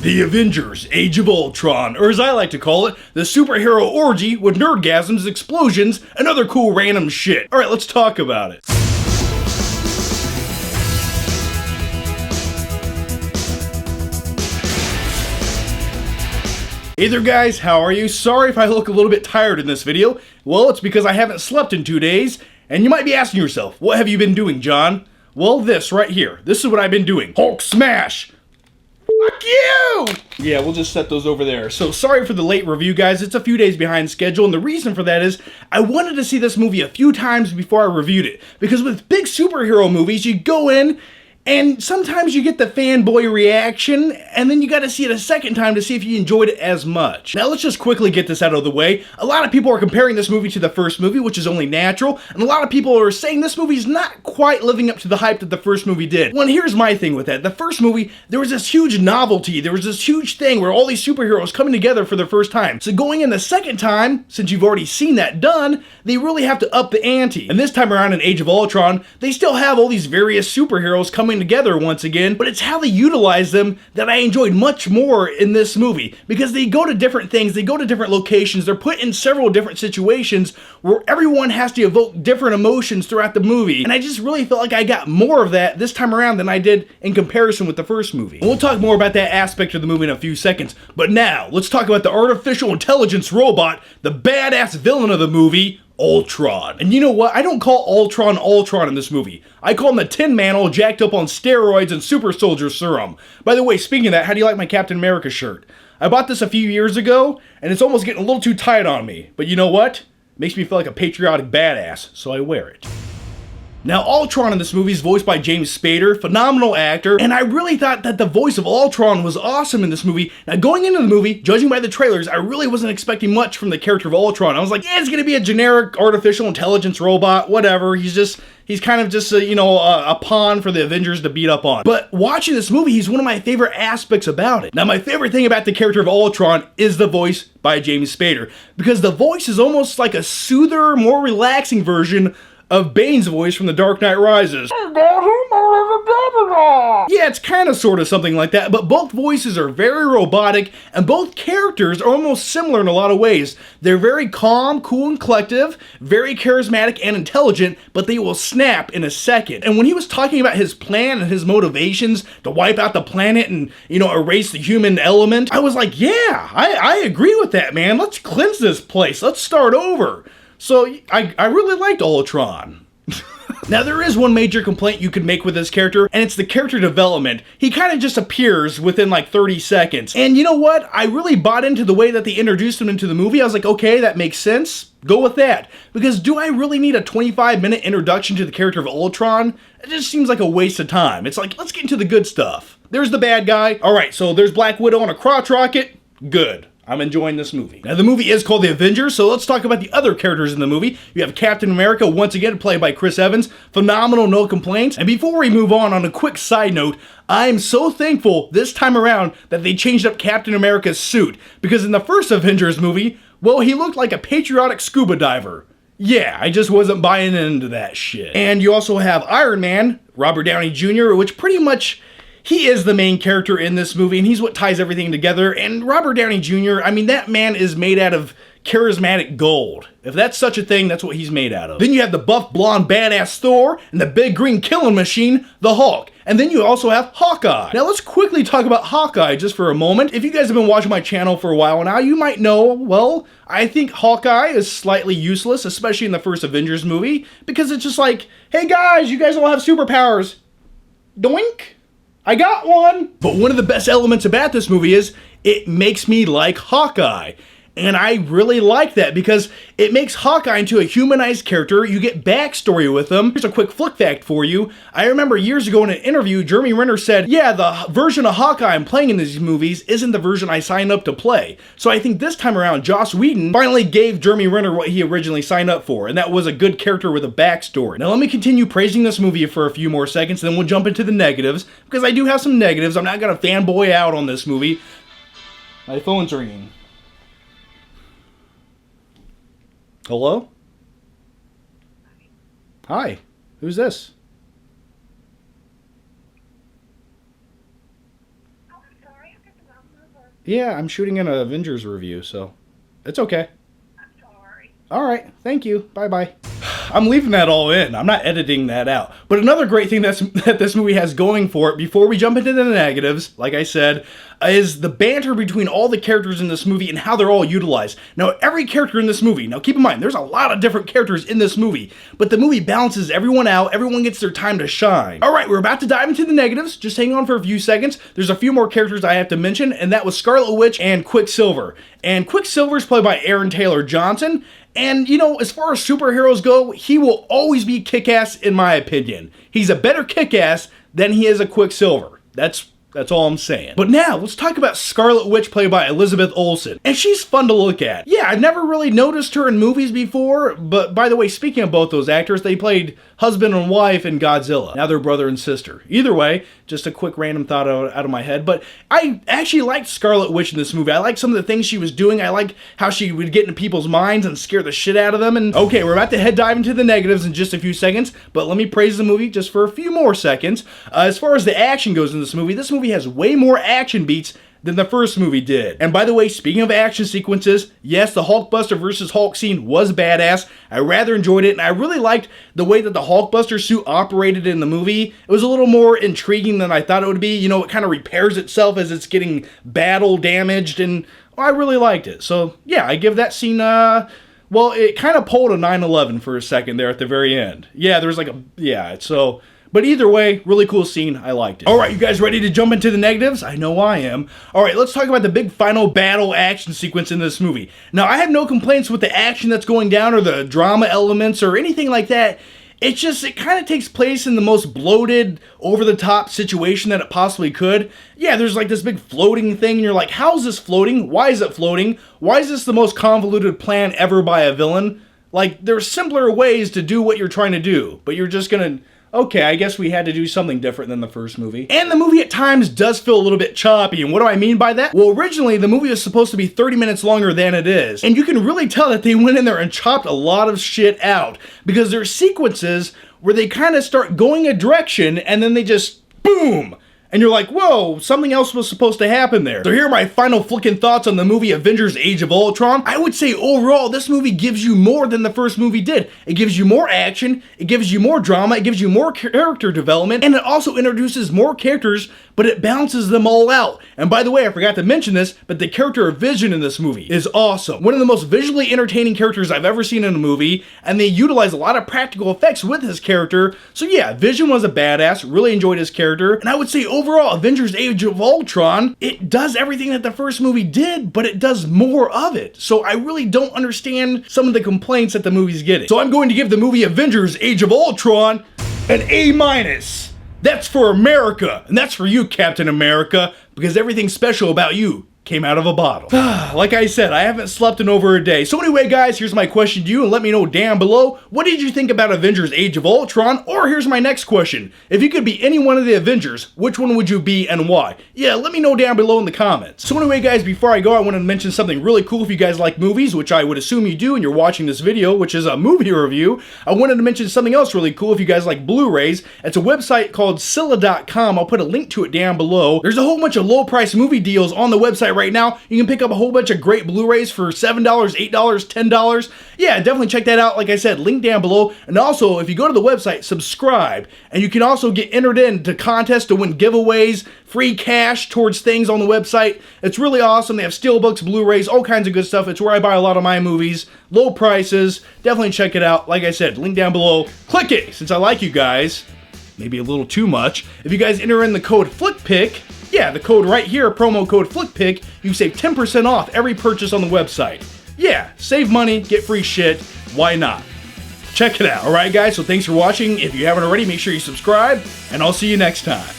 The Avengers, Age of Ultron, or as I like to call it, the superhero orgy with nerdgasms, explosions, and other cool random shit. Alright, let's talk about it. Hey there guys, how are you? Sorry if I look a little bit tired in this video. Well, it's because I haven't slept in 2 days, and you might be asking yourself, what have you been doing, John? Well, this right here. This is what I've been doing. Hulk smash! Fuck you! Yeah, we'll just set those over there. So sorry for the late review, guys. It's a few days behind schedule, and the reason for that is I wanted to see this movie a few times before I reviewed it. Because with big superhero movies, you go in, and sometimes you get the fanboy reaction, and then you gotta see it a second time to see if you enjoyed it as much. Now let's just quickly get this out of the way. A lot of people are comparing this movie to the first movie, which is only natural, and a lot of people are saying this movie's not quite living up to the hype that the first movie did. Well, and here's my thing with that. The first movie, there was this huge novelty, there was this huge thing where all these superheroes coming together for the first time. So going in the second time, since you've already seen that done, they really have to up the ante. And this time around in Age of Ultron, they still have all these various superheroes coming together once again, but it's how they utilize them that I enjoyed much more in this movie, because they go to different things, they go to different locations, they're put in several different situations where everyone has to evoke different emotions throughout the movie, and I just really felt like I got more of that this time around than I did in comparison with the first movie. And we'll talk more about that aspect of the movie in a few seconds, but now, let's talk about the artificial intelligence robot, the badass villain of the movie, Ultron. And you know what? I don't call Ultron Ultron in this movie. I call him the Tin Man all jacked up on steroids and super soldier serum. By the way, speaking of that, how do you like my Captain America shirt? I bought this a few years ago, and it's almost getting a little too tight on me. But you know what? It makes me feel like a patriotic badass, so I wear it. Now, Ultron in this movie is voiced by James Spader, phenomenal actor, and I really thought that the voice of Ultron was awesome in this movie. Now, going into the movie, judging by the trailers, I really wasn't expecting much from the character of Ultron. I was like, yeah, it's gonna be a generic artificial intelligence robot, whatever. He's kind of just a pawn for the Avengers to beat up on. But watching this movie, he's one of my favorite aspects about it. Now, my favorite thing about the character of Ultron is the voice by James Spader, because the voice is almost like a soother, more relaxing version of Bane's voice from The Dark Knight Rises. Yeah, it's kind of sort of something like that, but both voices are very robotic, and both characters are almost similar in a lot of ways. They're very calm, cool, and collective, very charismatic and intelligent, but they will snap in a second. And when he was talking about his plan and his motivations to wipe out the planet and, erase the human element, I was like, yeah, I agree with that, man. Let's cleanse this place. Let's start over. So, I really liked Ultron. Now, there is one major complaint you could make with this character, and it's the character development. He kind of just appears within like 30 seconds. And you know what? I really bought into the way that they introduced him into the movie. I was like, okay, that makes sense. Go with that. Because do I really need a 25-minute introduction to the character of Ultron? It just seems like a waste of time. It's like, let's get into the good stuff. There's the bad guy. Alright, so there's Black Widow on a crotch rocket. Good. I'm enjoying this movie. Now, the movie is called The Avengers, so let's talk about the other characters in the movie. You have Captain America, once again, played by Chris Evans. Phenomenal, no complaints. And before we move on a quick side note, I'm so thankful this time around that they changed up Captain America's suit. Because in the first Avengers movie, well, he looked like a patriotic scuba diver. Yeah, I just wasn't buying into that shit. And you also have Iron Man, Robert Downey Jr., which pretty much, he is the main character in this movie, and he's what ties everything together. And Robert Downey Jr., I mean, that man is made out of charismatic gold. If that's such a thing, that's what he's made out of. Then you have the buff, blonde, badass Thor, and the big green killing machine, the Hulk. And then you also have Hawkeye. Now let's quickly talk about Hawkeye just for a moment. If you guys have been watching my channel for a while now, you might know, well, I think Hawkeye is slightly useless, especially in the first Avengers movie, because it's just like, hey guys, you guys all have superpowers. Doink. I got one! But one of the best elements about this movie is it makes me like Hawkeye. And I really like that because it makes Hawkeye into a humanized character. You get backstory with him. Here's a quick flick fact for you. I remember years ago in an interview, Jeremy Renner said, yeah, the version of Hawkeye I'm playing in these movies isn't the version I signed up to play. So I think this time around, Joss Whedon finally gave Jeremy Renner what he originally signed up for, and that was a good character with a backstory. Now let me continue praising this movie for a few more seconds, then we'll jump into the negatives, because I do have some negatives. I'm not gonna fanboy out on this movie. My phone's ringing. Hello? Hi. Who's this? Oh, I'm sorry. I'm just about Yeah, I'm shooting an Avengers review, so it's okay. I'm sorry. All right, thank you. Bye-bye. I'm leaving that all in. I'm not editing that out. But another great thing that this movie has going for it, before we jump into the negatives, like I said, is the banter between all the characters in this movie and how they're all utilized. Now, every character in this movie, now keep in mind, there's a lot of different characters in this movie, but the movie balances everyone out, everyone gets their time to shine. Alright, we're about to dive into the negatives, just hang on for a few seconds. There's a few more characters I have to mention, and that was Scarlet Witch and Quicksilver. And Quicksilver is played by Aaron Taylor Johnson, and, you know, as far as superheroes go, he will always be kick-ass in my opinion. He's a better kick-ass than he is a Quicksilver. That's all I'm saying. But now, let's talk about Scarlet Witch played by Elizabeth Olsen. And she's fun to look at. Yeah, I've never really noticed her in movies before, but by the way, speaking of both those actors, they played husband and wife in Godzilla. Now they're brother and sister. Either way, just a quick random thought out of my head, but I actually liked Scarlet Witch in this movie. I liked some of the things she was doing. I liked how she would get into people's minds and scare the shit out of them. And okay, we're about to head dive into the negatives in just a few seconds, but let me praise the movie just for a few more seconds. As far as the action goes in this movie has way more action beats than the first movie did. And by the way, speaking of action sequences, yes, the Hulkbuster versus Hulk scene was badass. I rather enjoyed it, and I really liked the way that the Hulkbuster suit operated in the movie. It was a little more intriguing than I thought it would be. You know, it kind of repairs itself as it's getting battle damaged, and I really liked it. So yeah, I give that scene, well, it kind of pulled a 9/11 for a second there at the very end. Yeah, there's like but either way, really cool scene. I liked it. All right, you guys ready to jump into the negatives? I know I am. All right, let's talk about the big final battle action sequence in this movie. Now, I have no complaints with the action that's going down or the drama elements or anything like that. It kind of takes place in the most bloated, over-the-top situation that it possibly could. Yeah, there's like this big floating thing, and you're like, how's this floating? Why is it floating? Why is this the most convoluted plan ever by a villain? Like, there's simpler ways to do what you're trying to do, but you're just gonna... Okay, I guess we had to do something different than the first movie. And the movie at times does feel a little bit choppy, and what do I mean by that? Well, originally, the movie was supposed to be 30 minutes longer than it is, and you can really tell that they went in there and chopped a lot of shit out, because there are sequences where they kind of start going a direction, and then they just, boom! And you're like, whoa, something else was supposed to happen there. So here are my final flicking thoughts on the movie Avengers Age of Ultron. I would say overall, this movie gives you more than the first movie did. It gives you more action, it gives you more drama, it gives you more character development, and it also introduces more characters, but it balances them all out. And by the way, I forgot to mention this, but the character of Vision in this movie is awesome. One of the most visually entertaining characters I've ever seen in a movie, and they utilize a lot of practical effects with his character. So yeah, Vision was a badass, really enjoyed his character, and I would say overall, Avengers Age of Ultron, it does everything that the first movie did, but it does more of it. So I really don't understand some of the complaints that the movie's getting. So I'm going to give the movie Avengers Age of Ultron an A-. That's for America, and that's for you, Captain America, because everything special about you came out of a bottle. Like I said, I haven't slept in over a day. So anyway, guys, here's my question to you, and let me know down below, what did you think about Avengers Age of Ultron? Or here's my next question. If you could be any one of the Avengers, which one would you be and why? Yeah, let me know down below in the comments. So anyway, guys, before I go, I want to mention something really cool if you guys like movies, which I would assume you do and you're watching this video, which is a movie review. I wanted to mention something else really cool if you guys like Blu-rays. It's a website called Scylla.com. I'll put a link to it down below. There's a whole bunch of low-price movie deals on the website right now. You can pick up a whole bunch of great Blu-rays for $7, $8, $10. Yeah, definitely check that out. Like I said, link down below. And also, if you go to the website, subscribe. And you can also get entered into contests to win giveaways, free cash towards things on the website. It's really awesome. They have steelbooks, Blu-rays, all kinds of good stuff. It's where I buy a lot of my movies. Low prices. Definitely check it out. Like I said, link down below. Click it, since I like you guys. Maybe a little too much. If you guys enter in the code FlickPick, yeah, the code right here, promo code FlickPick, you save 10% off every purchase on the website. Yeah, save money, get free shit, why not? Check it out. Alright guys, so thanks for watching. If you haven't already, make sure you subscribe, and I'll see you next time.